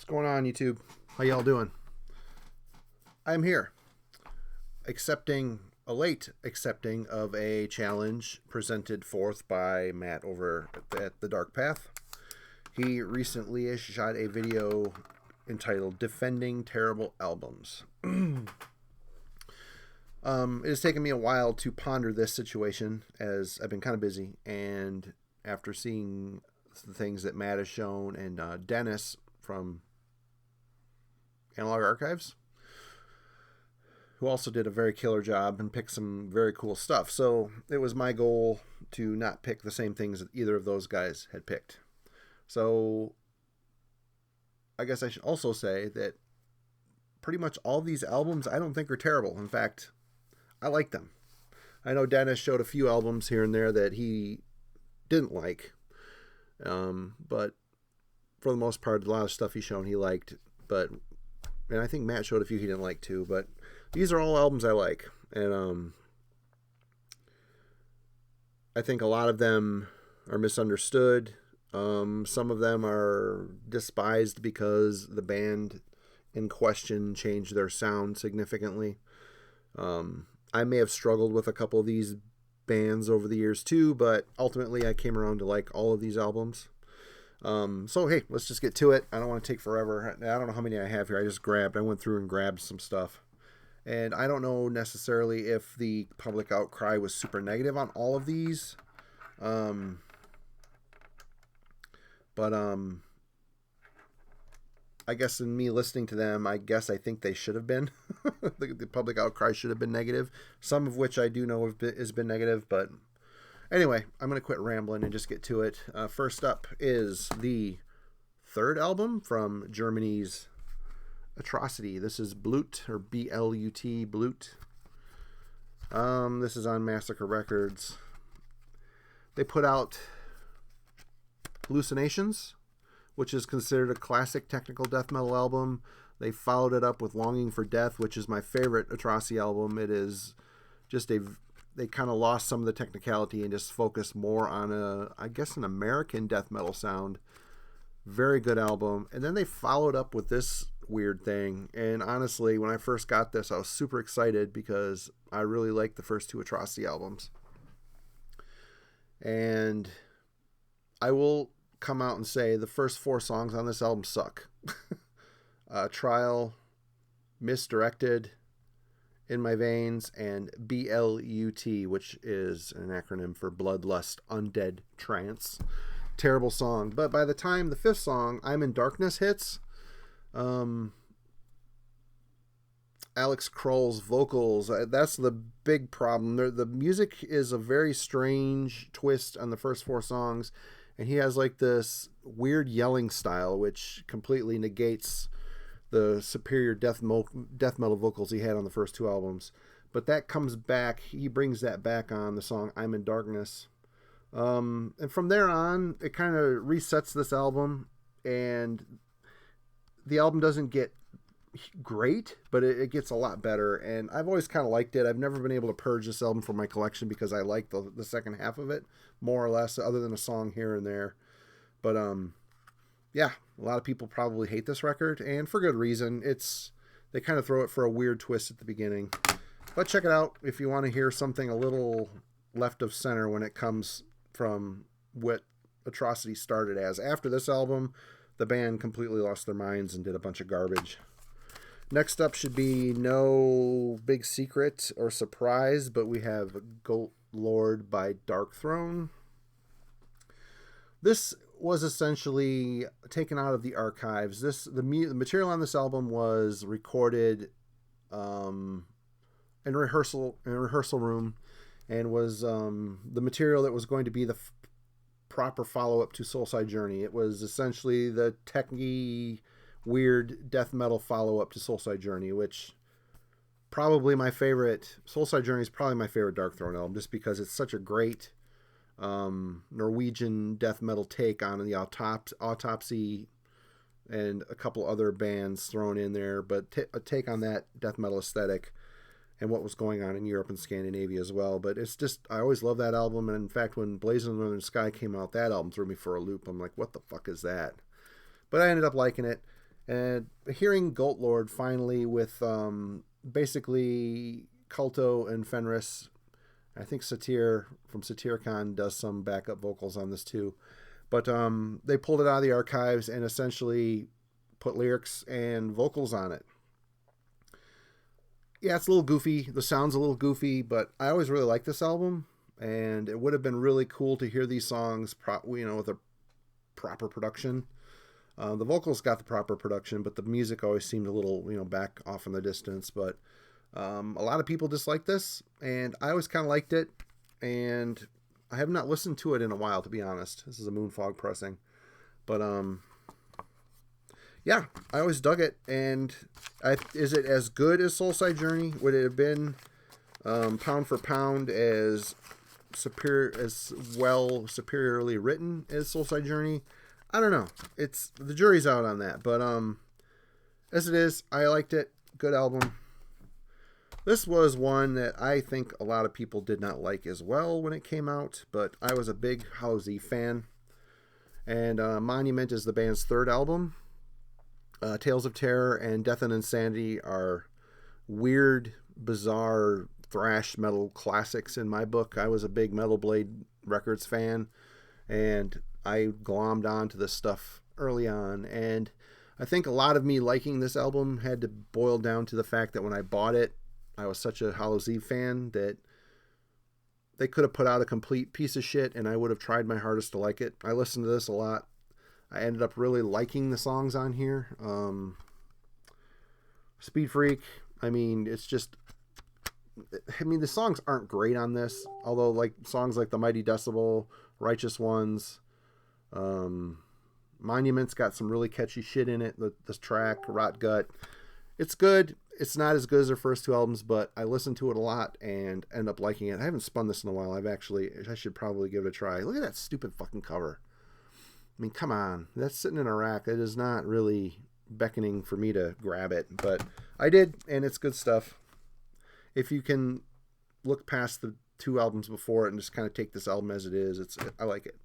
What's going on, YouTube? How y'all doing? I'm here, late accepting of a challenge presented forth by Matt over at The Dark Path. He recently shot a video entitled Defending Terrible Albums. It has taken me a while to ponder this situation as I've been kind of busy, and after seeing the things that Matt has shown and Dennis from Analog Archives, who also did a very killer job and picked some very cool stuff. So it was my goal to not pick the same things that either of those guys had picked. So I guess I should also say that pretty much all these albums I don't think are terrible. In fact, I like them. I know Dennis showed a few albums here and there that he didn't like. But for the most part, a lot of stuff he's shown he liked. And I think Matt showed a few he didn't like too. But these are all albums I like. And I think a lot of them are misunderstood. Some of them are despised because the band in question changed their sound significantly. I may have struggled with a couple of these bands over the years too, but ultimately I came around to like all of these albums. So hey, let's just get to it. I don't want to take forever. I don't know how many I have here. I went through and grabbed some stuff. And I don't know necessarily if the public outcry was super negative on all of these. But I guess in me listening to them, I think they should have been. The public outcry should have been negative. Some of which I do know has been negative. But anyway, I'm going to quit rambling and just get to it. First up is the third album from Germany's Atrocity. This is Blut, or B-L-U-T, Blut. This is on Massacre Records. They put out Hallucinations, which is considered a classic technical death metal album. They followed it up with Longing for Death, which is my favorite Atrocity album. It is just they kind of lost some of the technicality and just focused more on an American death metal sound. Very good album. And then they followed up with this weird thing. And honestly, when I first got this, I was super excited because I really liked the first two Atrocity albums. And I will come out and say the first four songs on this album suck. Trial, Misdirected, In My Veins, and BLUT, which is an acronym for Bloodlust Undead Trance. Terrible song. But by the time the fifth song, I'm in Darkness, hits, Alex Kroll's vocals, that's the big problem. The music is a very strange twist on the first four songs, and he has like this weird yelling style which completely negates the superior death metal vocals he had on the first two albums. But that comes back, he brings that back on the song I'm in Darkness. And from there on, it kind of resets this album, and the album doesn't get great, but it gets a lot better, and I've always kind of liked it. I've never been able to purge this album from my collection because I like the second half of it more or less, other than a song here and there. But yeah, a lot of people probably hate this record, and for good reason. They kind of throw it for a weird twist at the beginning, but check it out if you want to hear something a little left of center when it comes from what Atrocity started as. After this album, the band completely lost their minds and did a bunch of garbage. Next up should be no big secret or surprise, but we have Goatlord by Darkthrone. This was essentially taken out of the archives. The material on this album was recorded in a rehearsal room, and was the material that was going to be the proper follow-up to Soulside Journey. It was essentially the techy, weird death metal follow-up to Soulside Journey, which probably my favorite. Soulside Journey is probably my favorite Darkthrone album, just because it's such a great Norwegian death metal take on the Autopsy and a couple other bands thrown in there, but a take on that death metal aesthetic and what was going on in Europe and Scandinavia as well. But it's just, I always love that album. And in fact, when Blazing the Northern Sky came out, that album threw me for a loop. I'm like, what the fuck is that? But I ended up liking it. And hearing Goatlord finally with basically Culto and Fenris, I think Satir from Satiricon does some backup vocals on this too. But they pulled it out of the archives and essentially put lyrics and vocals on it. Yeah, it's a little goofy. The sound's a little goofy, but I always really liked this album, and it would have been really cool to hear these songs, with a proper production. The vocals got the proper production, but the music always seemed a little, back off in the distance. But a lot of people dislike this, and I always kind of liked it, and I have not listened to it in a while, to be honest. This is a Moonfog pressing, but yeah, I always dug it. And is it as good as Soulside Journey? Would it have been pound for pound as superiorly written as Soulside Journey? I don't know. The jury's out on that. But as it is, I liked it. Good album. This was one that I think a lot of people did not like as well when it came out, but I was a big Hallows Eve fan. And Monument is the band's third album. Tales of Terror and Death and Insanity are weird, bizarre thrash metal classics in my book. I was a big Metal Blade Records fan, and I glommed onto this stuff early on. And I think a lot of me liking this album had to boil down to the fact that when I bought it, I was such a Hallows Eve fan that they could have put out a complete piece of shit and I would have tried my hardest to like it. I listened to this a lot. I ended up really liking the songs on here. Speed Freak, the songs aren't great on this, although like songs like The Mighty Decibel, Righteous Ones, Monument's got some really catchy shit in it. This track, Rot Gut, it's good. It's not as good as their first two albums, but I listened to it a lot and end up liking it. I haven't spun this in a while. I should probably give it a try. Look at that stupid fucking cover. I mean, come on. That's sitting in a rack. It is not really beckoning for me to grab it, but I did, and it's good stuff. If you can look past the two albums before it and just kind of take this album as it is, I like it.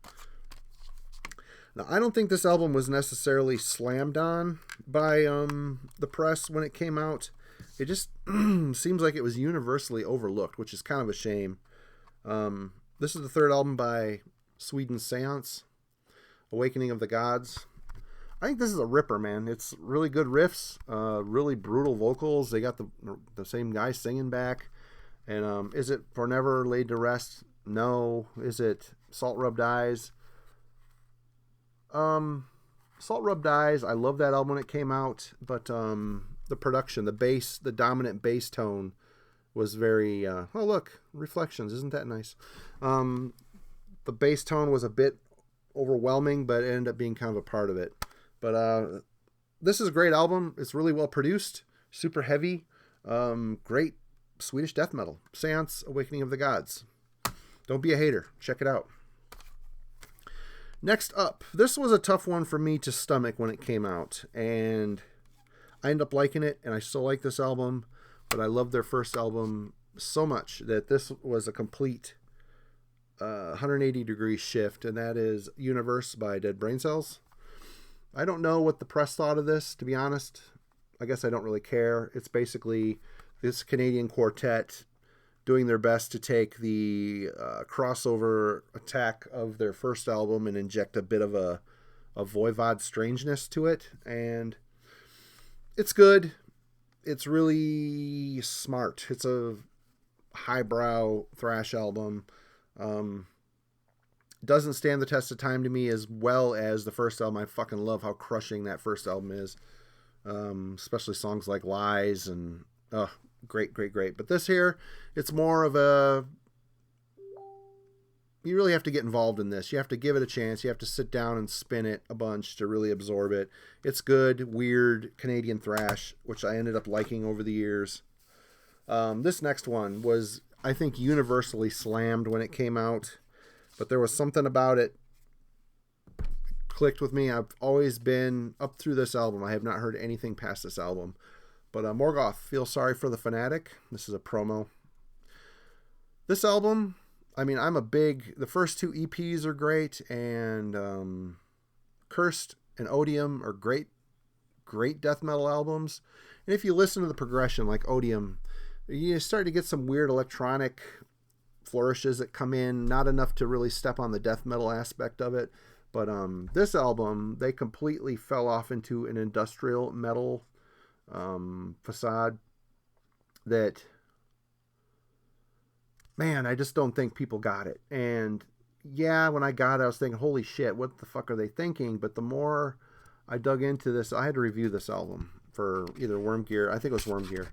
Now, I don't think this album was necessarily slammed on by the press when it came out. It just seems like it was universally overlooked, which is kind of a shame. This is the third album by Sweden's Seance, Awakening of the Gods. I think this is a ripper, man. It's really good riffs, really brutal vocals. They got the same guy singing back. And is it For Never Laid to Rest? No. Is it Salt Rubbed Eyes? Salt Rubbed Eyes, I love that album when it came out, but the production, the bass, the dominant bass tone was very, oh look, Reflections, isn't that nice? The bass tone was a bit overwhelming, but it ended up being kind of a part of it. But this is a great album. It's really well produced, super heavy, great Swedish death metal. Seance, Awakening of the Gods. Don't be a hater. Check it out. Next up, this was a tough one for me to stomach when it came out, and I ended up liking it, and I still like this album, but I love their first album so much that this was a complete 180-degree shift, and that is Universe by Dead Brain Cells. I don't know what the press thought of this, to be honest. I guess I don't really care. It's basically this Canadian quartet doing their best to take the crossover attack of their first album and inject a bit of a Voivod strangeness to it. And it's good. It's really smart. It's a highbrow thrash album. Doesn't stand the test of time to me as well as the first album. I fucking love how crushing that first album is. Especially songs like Lies and... great. But this here, it's more of a... You really have to get involved in this. You have to give it a chance. You have to sit down and spin it a bunch to really absorb it. It's good, weird Canadian thrash, which I ended up liking over the years. This next one was, I think, universally slammed when it came out. But there was something about it clicked with me. I've always been up through this album. I have not heard anything past this album. But Morgoth, Feel Sorry for the Fanatic. This is a promo. This album, the first two EPs are great, and Cursed and Odium are great great death metal albums. And if you listen to the progression, like Odium, you start to get some weird electronic flourishes that come in, not enough to really step on the death metal aspect of it. But this album, they completely fell off into an industrial metal facade that, man, I just don't think people got it. And yeah, when I got it, I was thinking, holy shit, what the fuck are they thinking? But the more I dug into this, I had to review this album for either Worm Gear. I think it was Worm Gear.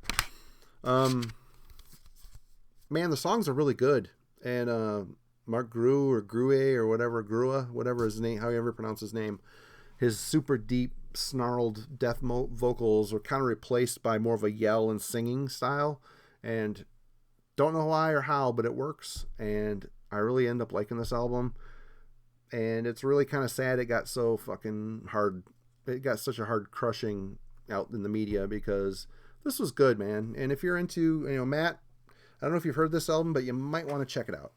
Man, the songs are really good. And Mark Grue or Grue or whatever his name, however you pronounce his name, his super deep, snarled death vocals were kind of replaced by more of a yell and singing style. And don't know why or how, but it works. And I really end up liking this album. And it's really kind of sad it got so fucking hard. It got such a hard crushing out in the media, because this was good, man. And if you're into, Matt, I don't know if you've heard this album, but you might want to check it out.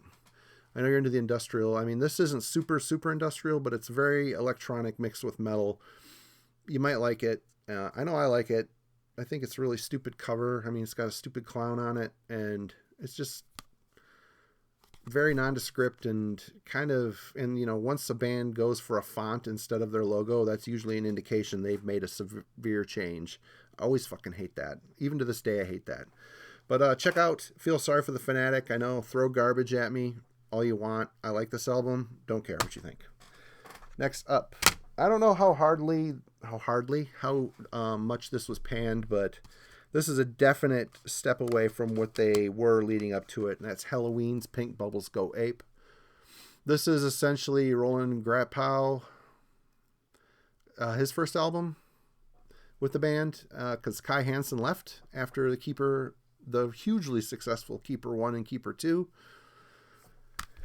I know you're into the industrial. I mean, this isn't super, super industrial, but it's very electronic mixed with metal. You might like it. I know I like it. I think it's a really stupid cover. I mean, it's got a stupid clown on it, and it's just very nondescript and kind of, and once a band goes for a font instead of their logo, that's usually an indication they've made a severe change. I always fucking hate that. Even to this day, I hate that. But check out Feel Sorry for the Fanatic. I know, throw garbage at me all you want. I like this album. Don't care what you think. Next up, I don't know how much this was panned, but this is a definite step away from what they were leading up to it, and that's Helloween's Pink Bubbles Go Ape. This is essentially Roland Grappow, his first album with the band, because Kai Hansen left after the hugely successful Keeper 1 and Keeper 2.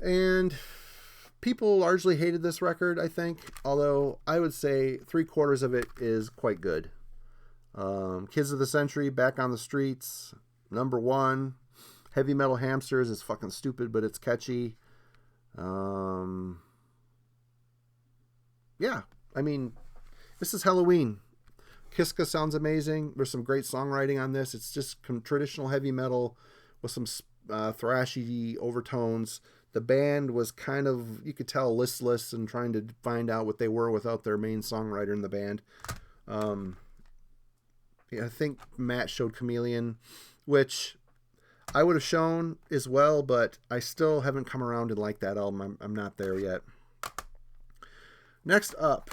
And people largely hated this record, I think, although I would say 3/4 of it is quite good. Kids of the Century, Back on the Streets, Number 1. Heavy Metal Hamsters is fucking stupid, but it's catchy. Yeah, I mean, this is Helloween. Kiska sounds amazing. There's some great songwriting on this. It's just traditional heavy metal with some thrashy overtones. The band was kind of, you could tell, listless and trying to find out what they were without their main songwriter in the band. I think Matt showed Chameleon, which I would have shown as well, but I still haven't come around and liked that album. I'm not there yet. Next up,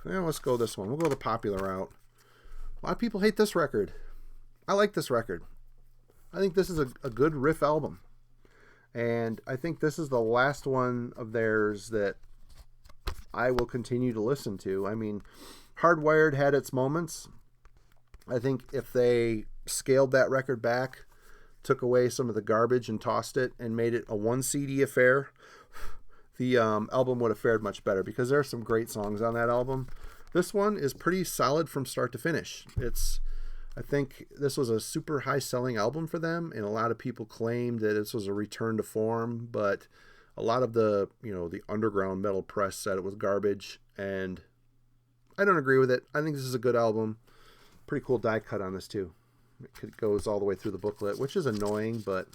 let's go this one. We'll go the popular route. A lot of people hate this record. I like this record. I think this is a good riff album. And I think this is the last one of theirs that I will continue to listen to. I mean, Hardwired had its moments. I think if they scaled that record back, took away some of the garbage and tossed it and made it a 1 CD affair, the album would have fared much better, because there are some great songs on that album. This one is pretty solid from start to finish. I think this was a super high selling album for them, and a lot of people claimed that this was a return to form, but a lot of the underground metal press said it was garbage, and I don't agree with it. I think this is a good album. Pretty cool die cut on this too. It goes all the way through the booklet, which is annoying, but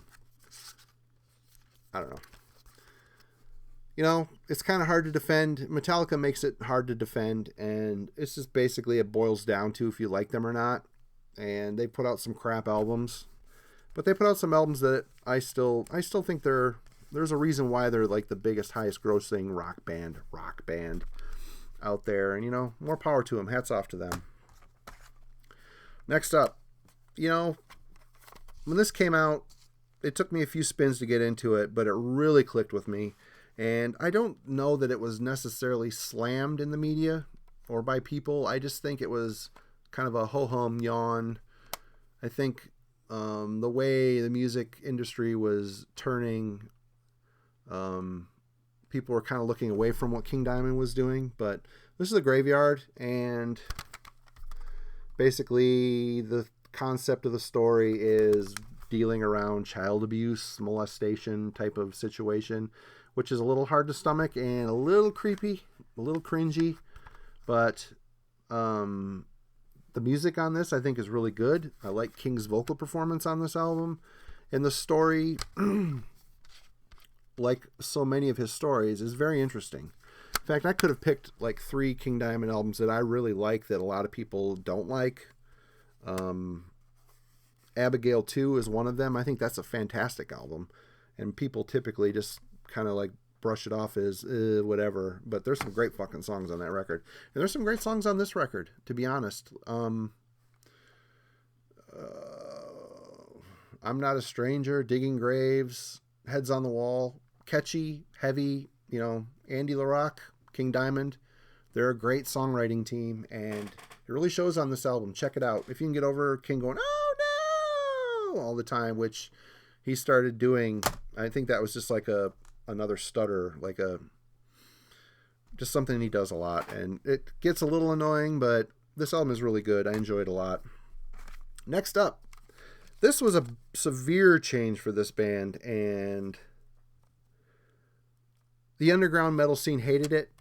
I don't know. It's kind of hard to defend. Metallica makes it hard to defend, and it's just basically, it boils down to if you like them or not. And they put out some crap albums, but they put out some albums that I still think there's a reason why they're like the biggest, highest grossing rock band out there. And more power to them. Hats off to them. Next up, when this came out, it took me a few spins to get into it, but it really clicked with me. And I don't know that it was necessarily slammed in the media or by people. I just think it was kind of a ho-hum yawn. I think the way the music industry was turning, people were kind of looking away from what King Diamond was doing. But this is a Graveyard, and basically the concept of the story is dealing around child abuse, molestation type of situation, which is a little hard to stomach and a little creepy, a little cringy, but The music on this, I think, is really good. I like King's vocal performance on this album. And the story, like so many of his stories, is very interesting. In fact, I could have picked like 3 King Diamond albums that I really like that a lot of people don't like. Abigail 2 is one of them. I think that's a fantastic album. And people typically just kind of like brush it off as whatever. But there's some great fucking songs on that record. And there's some great songs on this record, to be honest. I'm Not a Stranger, Digging Graves, Heads on the Wall, catchy, heavy, you know, Andy LaRock, King Diamond. They're a great songwriting team, and it really shows on this album. Check it out. If you can get over King going, oh no, all the time, which he started doing, I think that was just like another stutter, like just something he does a lot, and it gets a little annoying, but this album is really good. I enjoy it a lot. Next up, this was a severe change for this band, and the underground metal scene hated it,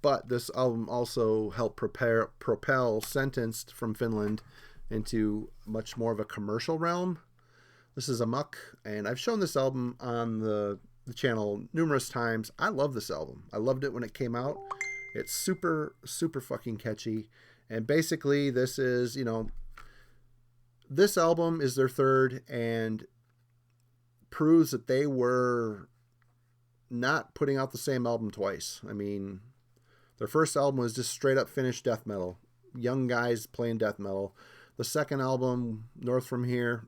but this album also helped propel Sentenced from Finland into much more of a commercial realm. This is Amok, and I've shown this album on the channel numerous times. I love this album. I loved it when it came out. It's super, super fucking catchy, and basically this is, you know, this album is their third and proves that they were not putting out the same album twice. I mean, their first album was just straight up finished death metal. Young guys playing death metal. The second album, North From Here,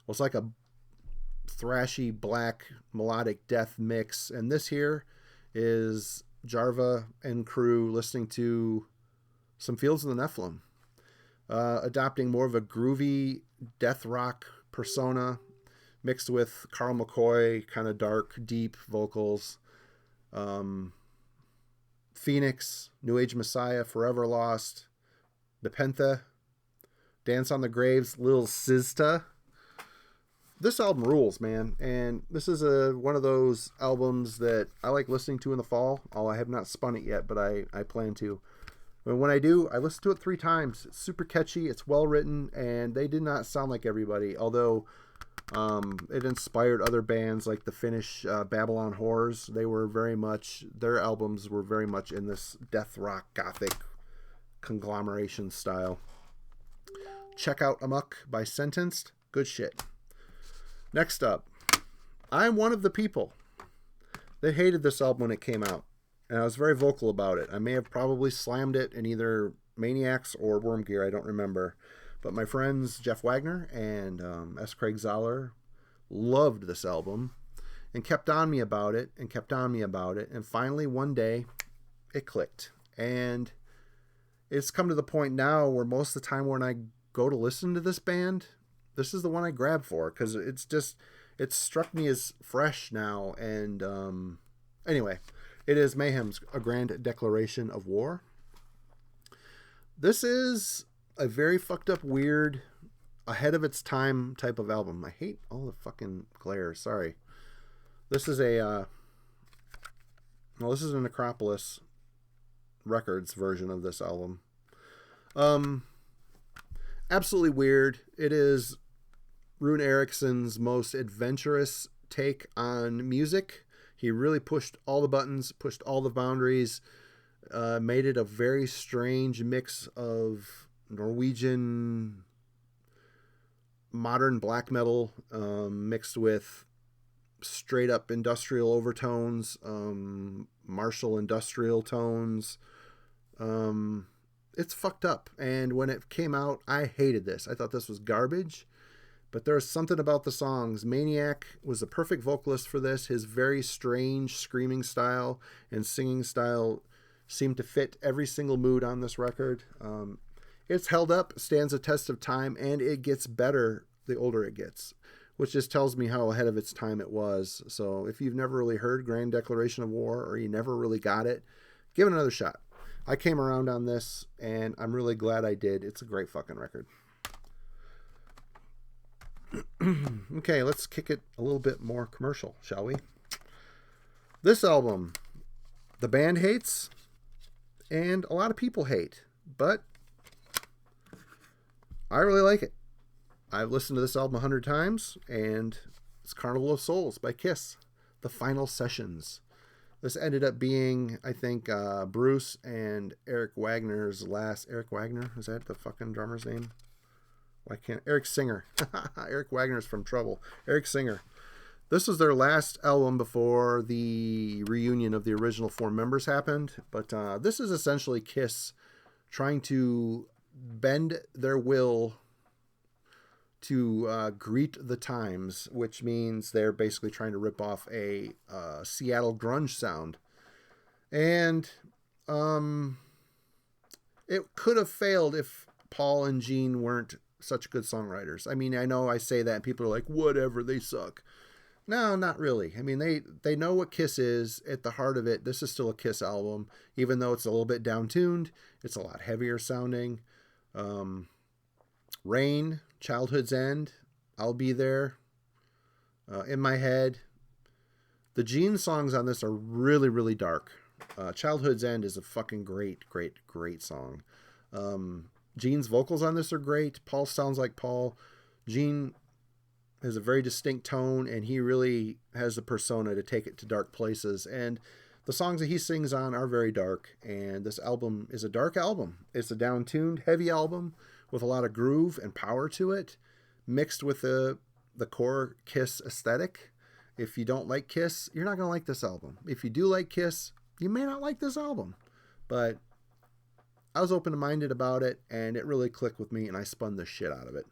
was like a thrashy black melodic death mix. And this here is Jarva and crew listening to some Fields of the Nephilim. Adopting more of a groovy death rock persona mixed with Carl McCoy, kind of dark, deep vocals. Phoenix, New Age Messiah, Forever Lost, Nepenthe, Dance on the Graves, Lil Sizta. This album rules, man. And this is one of those albums that I like listening to in the fall. I have not spun it yet, but I plan to. And when I do, I listen to it 3 times. It's super catchy. It's well written, and they did not sound like everybody. Although it inspired other bands like the Finnish Babylon Horrors. Their albums were very much in this death rock gothic conglomeration style. Check out Amok by Sentenced. Good shit. Next up, I'm one of the people that hated this album when it came out. And I was very vocal about it. I may have probably slammed it in either Maniacs or Worm Gear. I don't remember. But my friends Jeff Wagner and S. Craig Zoller loved this album and kept on me about it and kept on me about it. And finally, one day, it clicked. And it's come to the point now where most of the time when I go to listen to this band, this is the one I grab for. Because it's struck me as fresh now. And anyway... It is Mayhem's A Grand Declaration of War. This is a very fucked up, weird, ahead of its time type of album. I hate all the fucking glare. Sorry. This is this is an Necropolis Records version of this album. Absolutely weird. It is Rune Eriksson's most adventurous take on music. He really pushed all the buttons, pushed all the boundaries, made it a very strange mix of Norwegian modern black metal mixed with straight up industrial overtones, martial industrial tones. It's fucked up. And when it came out, I hated this. I thought this was garbage. But there's something about the songs. Maniac was the perfect vocalist for this. His very strange screaming style and singing style seemed to fit every single mood on this record. It's held up, stands a test of time, and it gets better the older it gets, which just tells me how ahead of its time it was. So if you've never really heard Grand Declaration of War or you never really got it, give it another shot. I came around on this, and I'm really glad I did. It's a great fucking record. Okay, let's kick it a little bit more commercial, shall we? This album, the band hates, and a lot of people hate, but I really like it. I've listened to this album 100 times, and it's Carnival of Souls by Kiss, the final sessions. This ended up being, I think, Bruce and Eric Wagner's last... Eric Wagner? Is that the fucking drummer's name? Why can't... Eric Singer. Eric Wagner's from Trouble. Eric Singer. This was their last album before the reunion of the original 4 members happened. But this is essentially Kiss trying to bend their will to greet the times, which means they're basically trying to rip off a Seattle grunge sound. And it could have failed if Paul and Gene weren't such good songwriters. I mean, I know I say that and people are like, whatever, they suck. No, not really. I mean, they know what Kiss is. At the heart of it, this is still a Kiss album. Even though it's a little bit down-tuned, it's a lot heavier sounding. Rain, Childhood's End, I'll Be There, In My Head. The Gene songs on this are really, really dark. Childhood's End is a fucking great song. Gene's vocals on this are great. Paul sounds like Paul. Gene has a very distinct tone, and he really has the persona to take it to dark places. And the songs that he sings on are very dark, and this album is a dark album. It's a down-tuned, heavy album with a lot of groove and power to it, mixed with the core Kiss aesthetic. If you don't like Kiss, you're not going to like this album. If you do like Kiss, you may not like this album. But I was open-minded about it, and it really clicked with me, and I spun the shit out of it.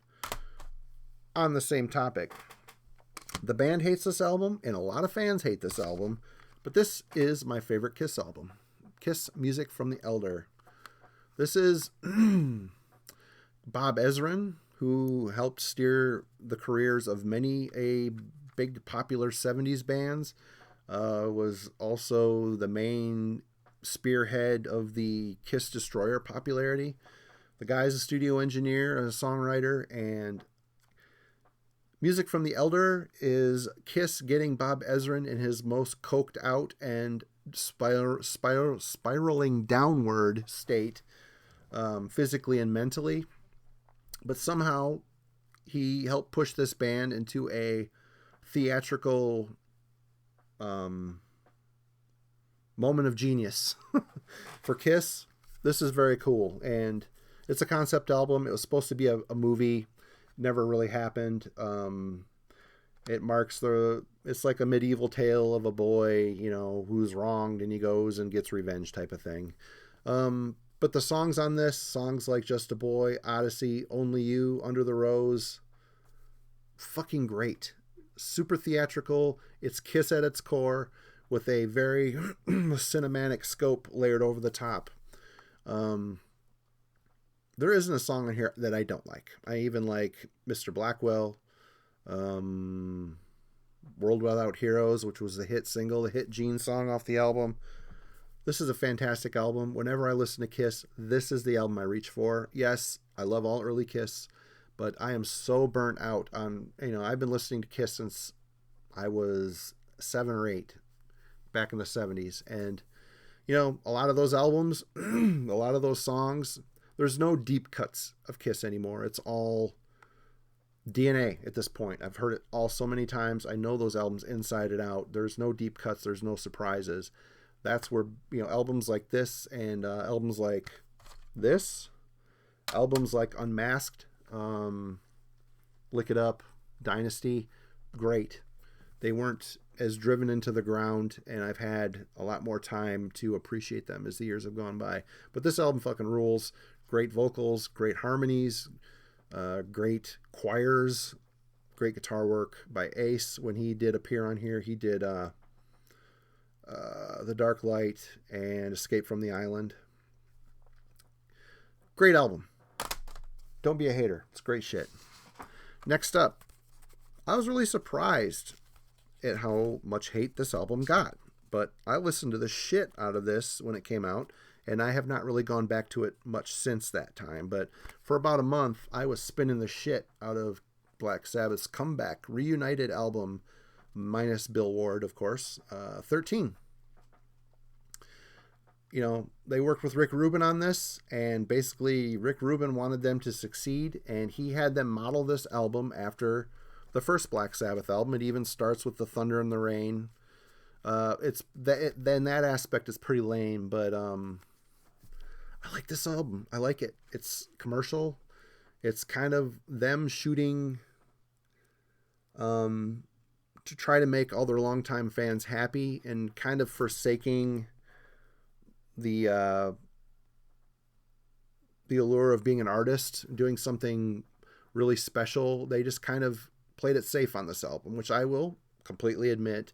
On the same topic, the band hates this album, and a lot of fans hate this album, but this is my favorite Kiss album. Kiss Music from the Elder. This is Bob Ezrin, who helped steer the careers of many a big popular 70s bands, was also the main spearhead of the Kiss Destroyer popularity. The guy's a studio engineer and a songwriter, and Music from the Elder is Kiss getting Bob Ezrin in his most coked out and spiraling downward state, physically and mentally. But somehow he helped push this band into a theatrical moment of genius. For Kiss, this is very cool. And it's a concept album. It was supposed to be a movie. Never really happened. It marks it's like a medieval tale of a boy, who's wronged and he goes and gets revenge type of thing. But the songs on this, songs like Just a Boy, Odyssey, Only You, Under the Rose, fucking great. Super theatrical. It's Kiss at its core with a very cinematic scope layered over the top. There isn't a song on here that I don't like. I even like Mr. Blackwell, World Without Heroes, which was the hit single, the hit Gene song off the album. This is a fantastic album. Whenever I listen to Kiss, this is the album I reach for. Yes, I love all early Kiss, but I am so burnt out on, I've been listening to Kiss since I was 7 or 8 back in the 70s. And, a lot of those albums, a lot of those songs, there's no deep cuts of Kiss anymore. It's all DNA at this point. I've heard it all so many times. I know those albums inside and out. There's no deep cuts. There's no surprises. That's where, albums like this and albums like this, albums like Unmasked, Lick It Up, Dynasty, great. They weren't as driven into the ground, and I've had a lot more time to appreciate them as the years have gone by. But this album fucking rules. Great vocals, great harmonies, great choirs, great guitar work by Ace. When he did appear on here, he did The Dark Light and Escape from the Island. Great album. Don't be a hater. It's great shit. Next up, I was really surprised at how much hate this album got. But I listened to the shit out of this when it came out, and I have not really gone back to it much since that time. But for about a month, I was spinning the shit out of Black Sabbath's comeback, reunited album, minus Bill Ward, of course, 13. they worked with Rick Rubin on this, and basically Rick Rubin wanted them to succeed, and he had them model this album after the first Black Sabbath album. It even starts with the thunder and the rain. Then that aspect is pretty lame, but I like this album. I like it. It's commercial. It's kind of them shooting to try to make all their longtime fans happy and kind of forsaking the allure of being an artist, doing something really special. They just kind of played it safe on this album, which I will completely admit.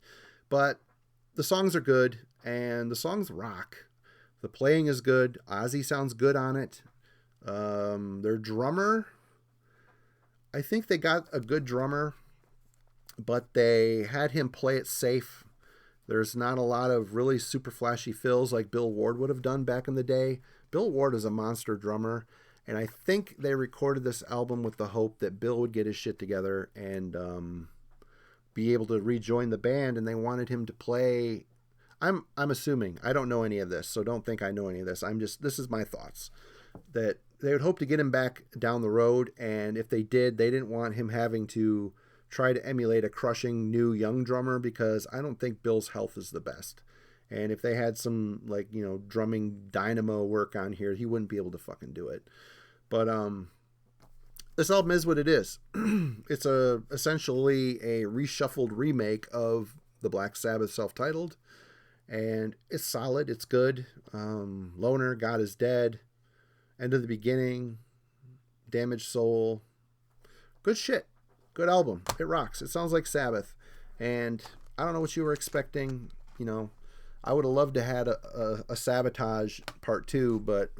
But the songs are good, and the songs rock. The playing is good. Ozzy sounds good on it. Their drummer, I think they got a good drummer, but they had him play it safe. There's not a lot of really super flashy fills like Bill Ward would have done back in the day. Bill Ward is a monster drummer, and I think they recorded this album with the hope that Bill would get his shit together and be able to rejoin the band, and they wanted him to play. I'm assuming. I don't know any of this, so don't think I know any of this. This is my thoughts. That they would hope to get him back down the road, and if they did, they didn't want him having to try to emulate a crushing new young drummer, because I don't think Bill's health is the best. And if they had some drumming dynamo work on here, he wouldn't be able to fucking do it. But this album is what it is. It's essentially a reshuffled remake of the Black Sabbath self-titled, and it's solid. It's good. Loner, God is Dead, End of the Beginning, Damaged Soul. Good shit. Good album. It rocks. It sounds like Sabbath. And I don't know what you were expecting. I would have loved to had a Sabotage part 2, but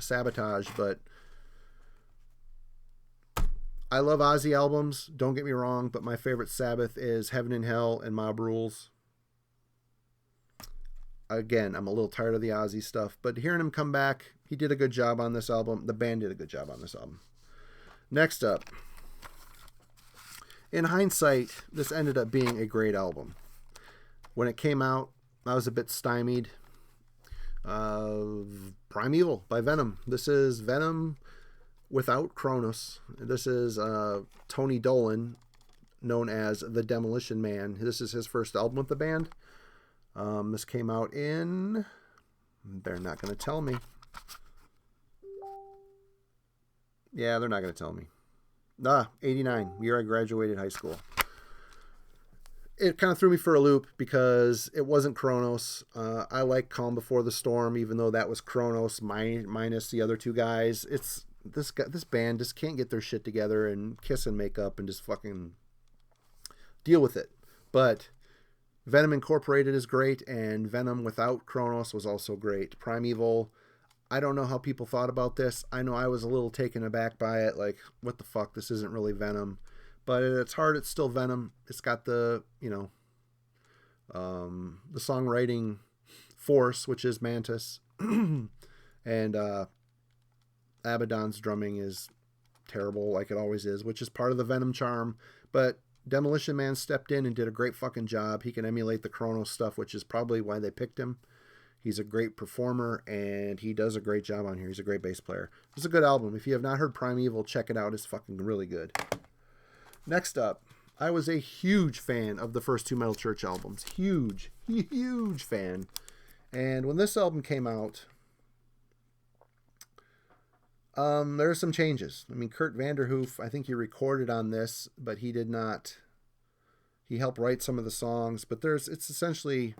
I love Ozzy albums. Don't get me wrong, but my favorite Sabbath is Heaven and Hell and Mob Rules. Again, I'm a little tired of the Ozzy stuff, but hearing him come back, he did a good job on this album. The band did a good job on this album. Next up, in hindsight, this ended up being a great album. When it came out, I was a bit stymied. Primeval by Venom. This is Venom without Kronos. This is Tony Dolan, known as the Demolition Man. This is his first album with the band. This came out in... They're not going to tell me. Yeah, they're not going to tell me. 89, year I graduated high school. It kind of threw me for a loop because it wasn't Kronos. I like Calm Before the Storm, even though that was Kronos minus the other two guys. It's this band just can't get their shit together and kiss and make up and just fucking deal with it. But Venom Incorporated is great, and Venom without Kronos was also great. Primeval, I don't know how people thought about this. I know I was a little taken aback by it, like, what the fuck, this isn't really Venom. But at its heart, it's still Venom. It's got the, the songwriting force, which is Mantis. And Abaddon's drumming is terrible, like it always is, which is part of the Venom charm. But Demolition Man stepped in and did a great fucking job. He can emulate the Kronos stuff, which is probably why they picked him. He's a great performer, and he does a great job on here. He's a great bass player. It's a good album. If you have not heard Primeval, check it out. It's fucking really good. Next up, I was a huge fan of the first two Metal Church albums. Huge fan. And when this album came out, there are some changes. I mean, Kurt Vanderhoof, I think he recorded on this, but he did not. He helped write some of the songs, but it's essentially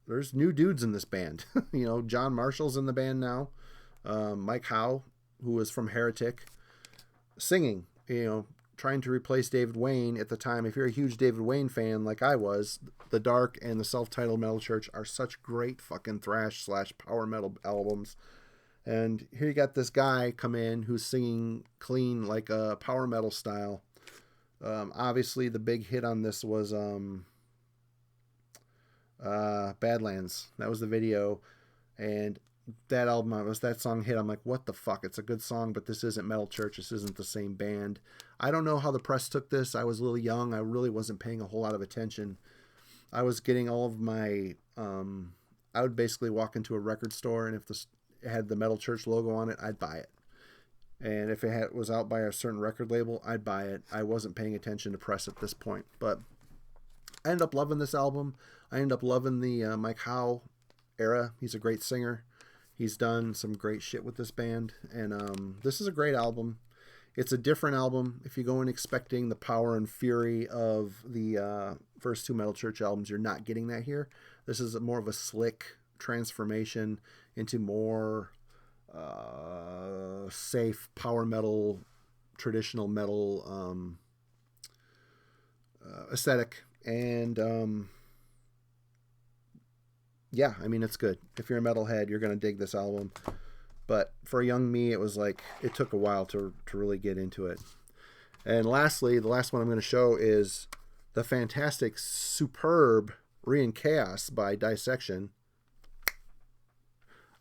there's new dudes in this band. John Marshall's in the band now. Mike Howe, who was from Heretic, singing, trying to replace David Wayne at the time. If you're a huge David Wayne fan like I was, The Dark and the self-titled Metal Church are such great fucking thrash / power metal albums. And here you got this guy come in who's singing clean like a power metal style. Obviously the big hit on this was Badlands. That was the video. And that album, that song hit, I'm like, what the fuck? It's a good song, but this isn't Metal Church. This isn't the same band. I don't know how the press took this. I was a little young. I really wasn't paying a whole lot of attention. I was getting all of my I would basically walk into a record store, and if it had the Metal Church logo on it, I'd buy it. And if it was out by a certain record label, I'd buy it. I wasn't paying attention to press at this point, but I ended up loving this album. I ended up loving the Mike Howe era. He's a great singer. He's done some great shit with this band, and this is a great album. It's a different album. If you go in expecting the power and fury of the first two Metal Church albums, you're not getting that here. This is more of a slick transformation into more safe power metal, traditional metal aesthetic. And yeah, I mean, it's good. If you're a metalhead, you're going to dig this album. But for a young me, it was like, it took a while to really get into it. And lastly, the last one I'm going to show is the fantastic, superb Re in Chaos by Dissection.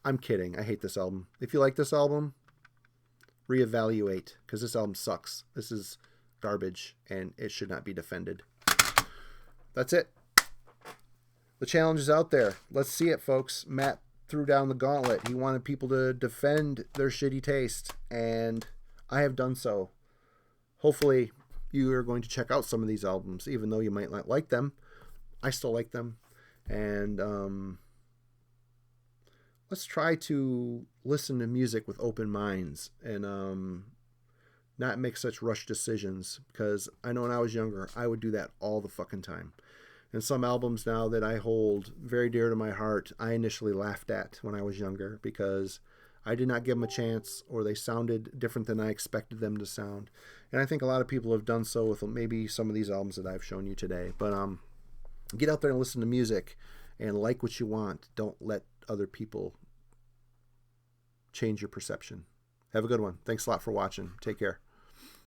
I'm kidding. I hate this album. If you like this album, reevaluate, because this album sucks. This is garbage, and it should not be defended. That's it. The challenge is out there. Let's see it, folks. Matt threw down the gauntlet. He wanted people to defend their shitty taste, and I have done so. Hopefully, you are going to check out some of these albums, even though you might not like them. I still like them, and let's try to listen to music with open minds and not make such rushed decisions, because I know when I was younger, I would do that all the fucking time. And some albums now that I hold very dear to my heart, I initially laughed at when I was younger because I did not give them a chance, or they sounded different than I expected them to sound. And I think a lot of people have done so with maybe some of these albums that I've shown you today. But get out there and listen to music and like what you want. Don't let other people change your perception. Have a good one. Thanks a lot for watching. Take care.